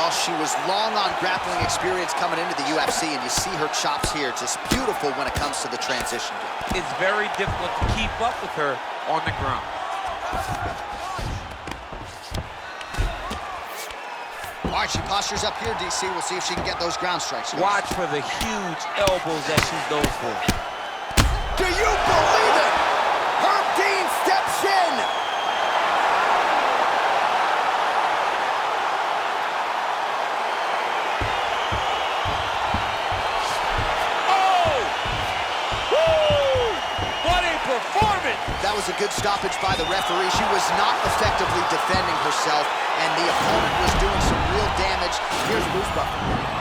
Well, she was long on grappling experience coming into the UFC, and you see her chops here, just beautiful when it comes to the transition game. It's very difficult to keep up with her on the ground. All right, she postures up here, DC. We'll see if she can get those ground strikes. Watch for the huge elbows that she's known for. Do you believe it? Herb Dean steps in. Oh! Woo! What a performance! That was a good stoppage by the referee. She was not effectively defending herself, and the opponent was doing some real damage. Here's Bruce Buffer.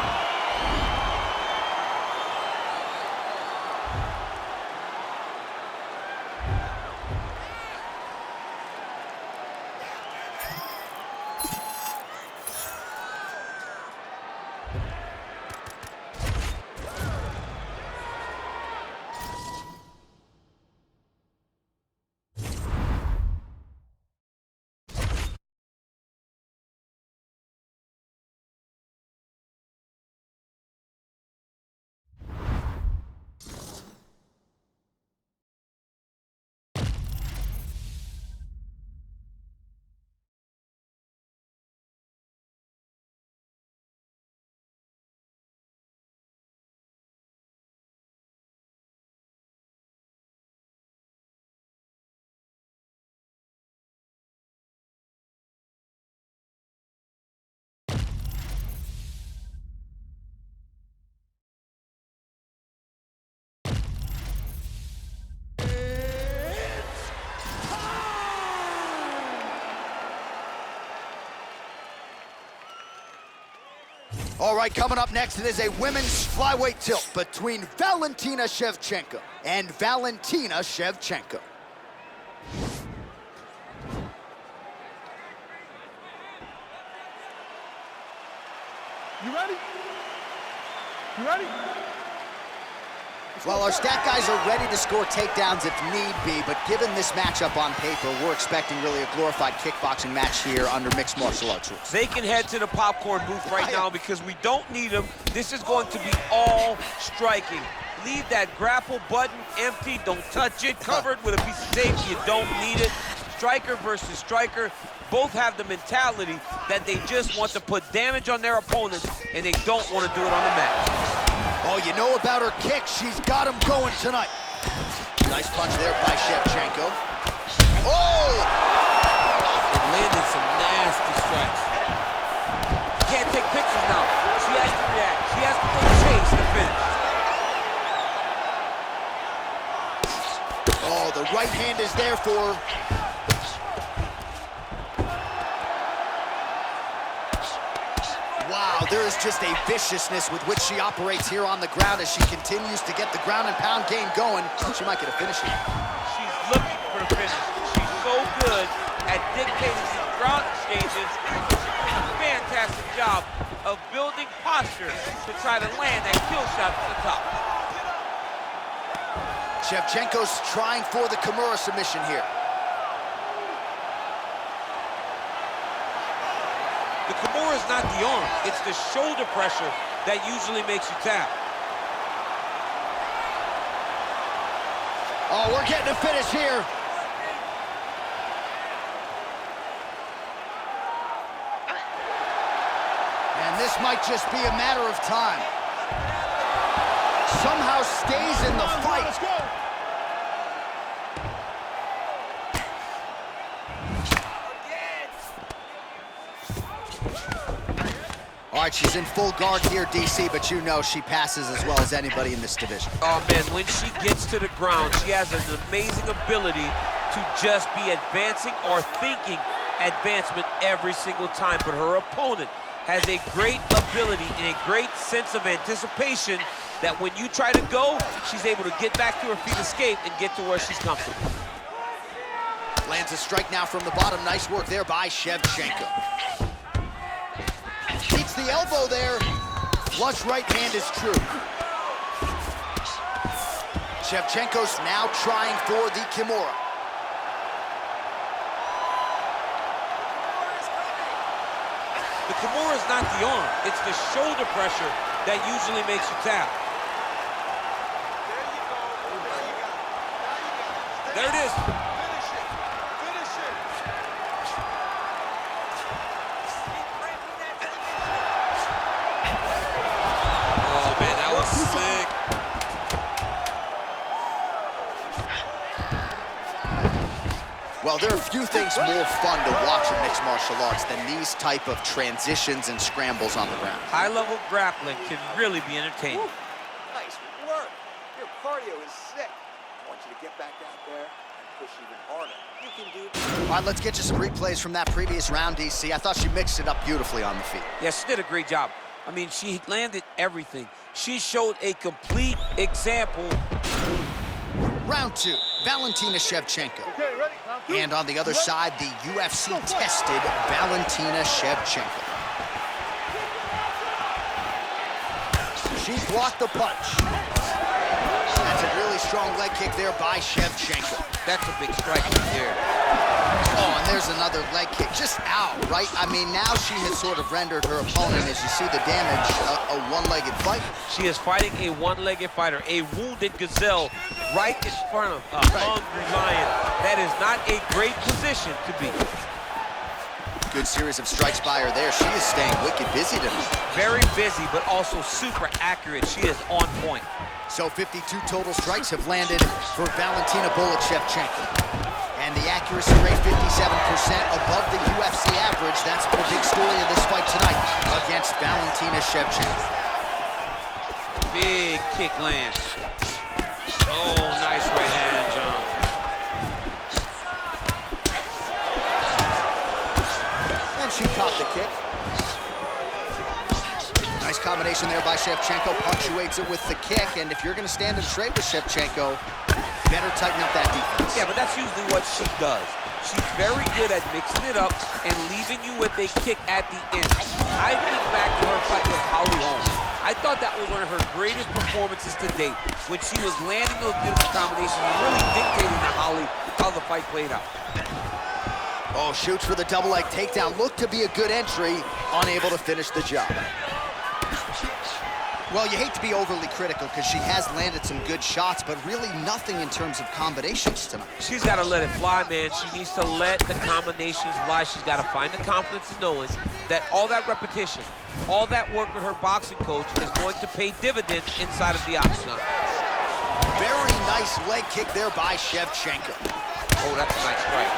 All right, coming up next, it is a women's flyweight tilt between Valentina Shevchenko and Valentina Shevchenko. You ready? You ready? Well, our stat guys are ready to score takedowns if need be, but given this matchup on paper, we're expecting really a glorified kickboxing match here under mixed martial arts rules. They can head to the popcorn booth right now because we don't need them. This is going to be all striking. Leave that grapple button empty. Don't touch it. Covered with a piece of tape. You don't need it. Striker versus striker. Both have the mentality that they just want to put damage on their opponents, and they don't want to do it on the mat. Oh, you know about her kick. She's got him going tonight. Nice punch there by Shevchenko. Oh! It landed some nasty strikes. Can't take pictures now. She has to react. She has to take chase to finish. Oh, the right hand is there for her. Wow, there is just a viciousness with which she operates here on the ground as she continues to get the ground and pound game going. She might get a finish here. She's looking for a finish. She's so good at dictating these ground exchanges. She's doing a fantastic job of building posture to try to land that kill shot at the top. Shevchenko's trying for the Kimura submission here. The Kimura is not the arm, it's the shoulder pressure that usually makes you tap. Oh, we're getting a finish here. And this might just be a matter of time. Somehow stays in the fight. Let's go. All right, she's in full guard here, DC, but you know she passes as well as anybody in this division. Oh, man, when she gets to the ground, she has an amazing ability to just be advancing or thinking advancement every single time. But her opponent has a great ability and a great sense of anticipation that when you try to go, she's able to get back to her feet, escape, and get to where she's comfortable. Lands a strike now from the bottom. Nice work there by Shevchenko. Beats the elbow there. Flush right hand is true. Shevchenko's now trying for the Kimura. The Kimura is not the arm. It's the shoulder pressure that usually makes you tap. There it is. Finish it. Finish it. Oh, man, that was sick. Well, there are few things more fun to watch in mixed martial arts than these type of transitions and scrambles on the ground. High-level grappling can really be entertaining. Woo. Nice work. Your cardio is sick. I want you to get back out there and push even harder. You can do this. All right, let's get you some replays from that previous round, DC. I thought she mixed it up beautifully on the feet. Yeah, she did a great job. I mean, she landed everything. She showed a complete example. Round 2, Valentina Shevchenko. Okay, ready? Round 2. And on the other side, the UFC-tested Valentina Shevchenko. She blocked the punch. That's a really strong leg kick there by Shevchenko. That's a big strike right there. Oh, and there's another leg kick, just out, right? I mean, now she has sort of rendered her opponent, as you see the damage, a one-legged fight. She is fighting a one-legged fighter, a wounded gazelle right in front of a hungry lion. That is not a great position to be. Good series of strikes by her there. She is staying wicked busy tonight. Very busy, but also super accurate. She is on point. So 52 total strikes have landed for Valentina Bullet Shevchenko. And the accuracy rate 57% above the UFC average. That's the big story of this fight tonight against Valentina Shevchenko. Big kick lands. Oh, nice right hand, John. And she caught the kick. Nice combination there by Shevchenko. Punctuates it with the kick. And if you're going to stand and trade with Shevchenko, better tighten up that defense. Yeah, but that's usually what she does. She's very good at mixing it up and leaving you with a kick at the end. I think back to her fight with Holly Holm. I thought that was one of her greatest performances to date, when she was landing those beautiful combinations and really dictating to Holly how the fight played out. Oh, shoots for the double leg takedown. Looked to be a good entry, unable to finish the job. Well, you hate to be overly critical because she has landed some good shots, but really nothing in terms of combinations tonight. She's got to let it fly, man. She needs to let the combinations fly. She's got to find the confidence in knowing that all that repetition, all that work with her boxing coach is going to pay dividends inside of the octagon. Very nice leg kick there by Shevchenko. Oh, that's a nice strike.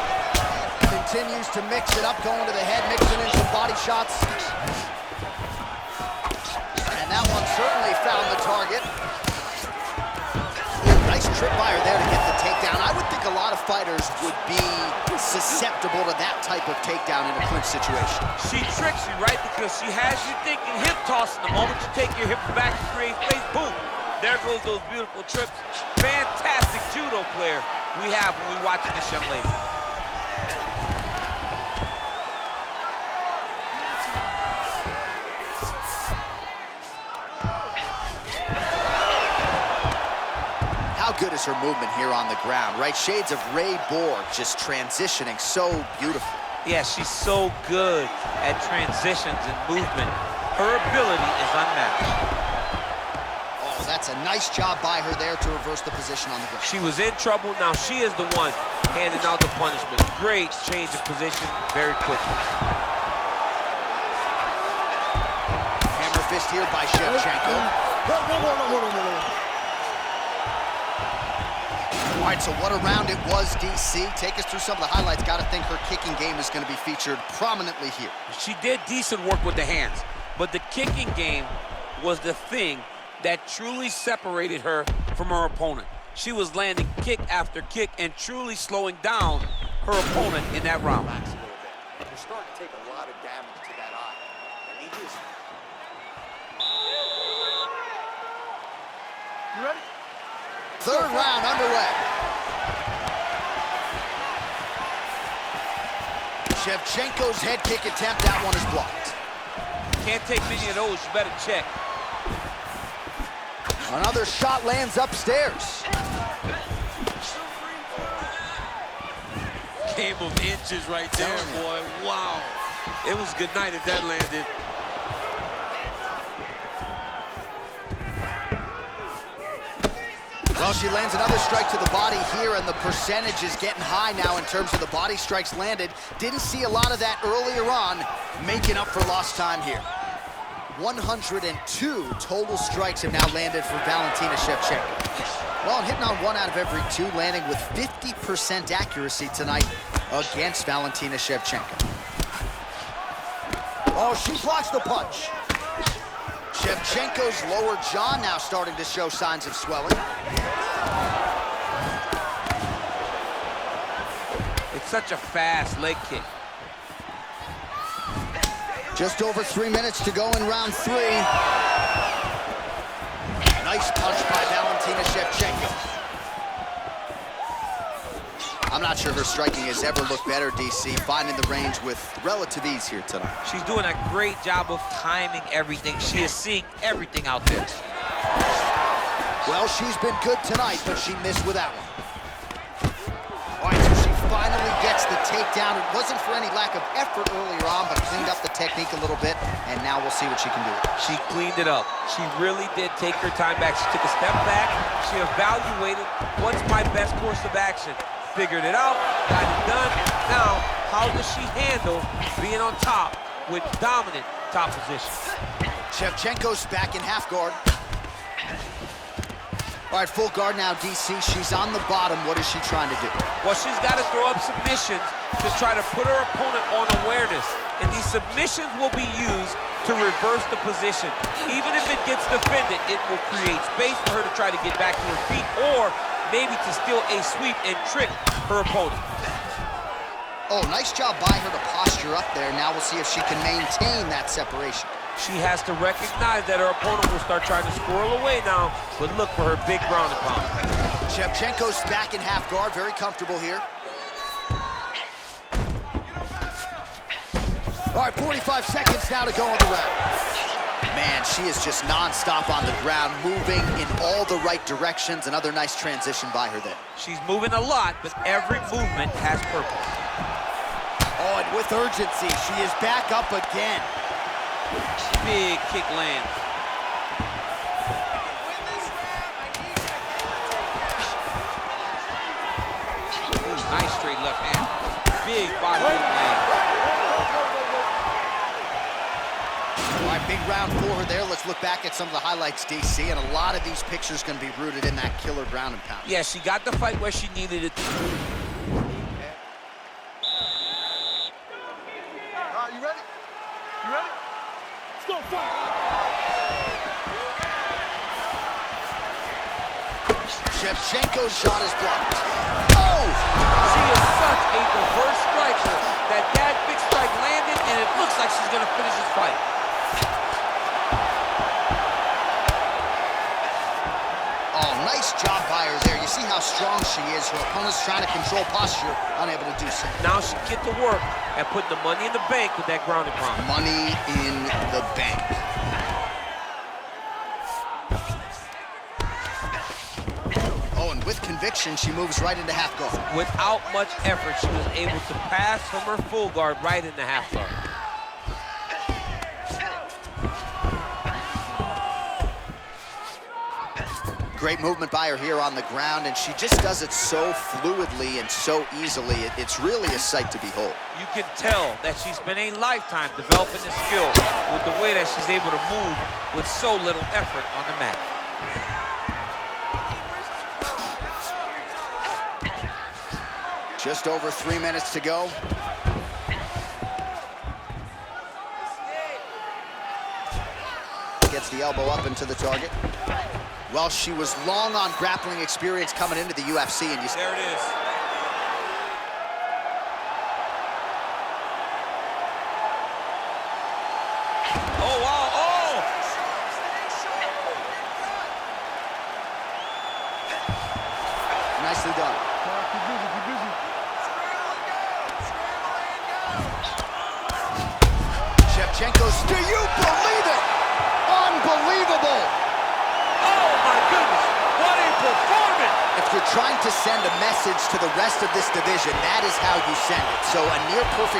Continues to mix it up, going to the head, mixing in some body shots. That one certainly found the target. Ooh, nice trip by her there to get the takedown. I would think a lot of fighters would be susceptible to that type of takedown in a clinch situation. She tricks you, right? Because she has you thinking hip tossing. The moment you take your hip back and create space, boom, there goes those beautiful trips. Fantastic judo player we have when we watch this young lady. How good is her movement here on the ground, right? Shades of Ray Borg, just transitioning so beautiful. Yeah, she's so good at transitions and movement. Her ability is unmatched. Oh, that's a nice job by her there to reverse the position on the ground. She was in trouble. Now she is the one handing out the punishment. Great change of position very quickly. Hammer fist here by Shevchenko. All right, so what a round it was, DC. Take us through some of the highlights. Got to think her kicking game is going to be featured prominently here. She did decent work with the hands, but the kicking game was the thing that truly separated her from her opponent. She was landing kick after kick and truly slowing down her opponent in that round. Relax a little bit. You're starting to take a lot of damage to that eye. I need you. You ready? Third round underway. Shevchenko's head kick attempt, that one is blocked. Can't take many of those, you better check. Another shot lands upstairs. Game of inches right there, boy. Wow. It was good night if that landed. Well, she lands another strike to the body here, and the percentage is getting high now in terms of the body strikes landed. Didn't see a lot of that earlier on, making up for lost time here. 102 total strikes have now landed for Valentina Shevchenko. Well, hitting on 1 out of every 2, landing with 50% accuracy tonight against Valentina Shevchenko. Oh, she blocks the punch. Shevchenko's lower jaw now starting to show signs of swelling. It's such a fast leg kick. Just over 3 minutes to go in round 3. Nice punch by Valentina Shevchenko. I'm not sure her striking has ever looked better, DC, finding the range with relative ease here tonight. She's doing a great job of timing everything. She is seeing everything out there. Well, she's been good tonight, but she missed with that one. All right, so she finally gets the takedown. It wasn't for any lack of effort earlier on, but cleaned up the technique a little bit, and now we'll see what she can do. She cleaned it up. She really did take her time back. She took a step back. She evaluated what's my best course of action. Figured it out, got it done. Now, how does she handle being on top with dominant top position? Shevchenko's back in half guard. All right, full guard now, DC. She's on the bottom. What is she trying to do? Well, she's got to throw up submissions to try to put her opponent on awareness. And these submissions will be used to reverse the position. Even if it gets defended, it will create space for her to try to get back to her feet, or maybe to steal a sweep and trick her opponent. Oh, nice job by her to posture up there. Now we'll see if she can maintain that separation. She has to recognize that her opponent will start trying to squirrel away now, but look for her big ground and pound. Shevchenko's back in half guard, very comfortable here. All right, 45 seconds now to go on the round. Man, she is just nonstop on the ground, moving in all the right directions. Another nice transition by her there. She's moving a lot, but every movement has purpose. Oh, and with urgency, she is back up again. Big kick lands. Ooh, nice straight left hand. Big body land. All right, big round for her there. Let's look back at some of the highlights, DC, and a lot of these pictures going to be rooted in that killer ground and pound. Yeah, she got the fight where she needed it. You ready? You ready? Let's go, fight! Shevchenko's shot is blocked. Oh! She is such a diverse striker that big strike landed, and it looks like she's going to finish this fight. Oh, nice job by her there. You see how strong she is. Her opponent's trying to control posture, unable to do so. Now she can get to work and put the money in the bank with that ground and pound. Money in the bank. Oh, and with conviction, she moves right into half guard. Without much effort, she was able to pass from her full guard right into half guard. Great movement by her here on the ground, and she just does it so fluidly and so easily. It's really a sight to behold. You can tell that she spent a lifetime developing this skill with the way that she's able to move with so little effort on the mat. Just over 3 minutes to go. Gets the elbow up into the target. Well, she was long on grappling experience coming into the UFC, and There it is. Oh, wow, oh! Nicely done. Keep busy, keep busy. Shevchenko's, do you believe it? Unbelievable! Oh, my goodness, what a performance! If you're trying to send a message to the rest of this division, that is how you send it. So a near perfect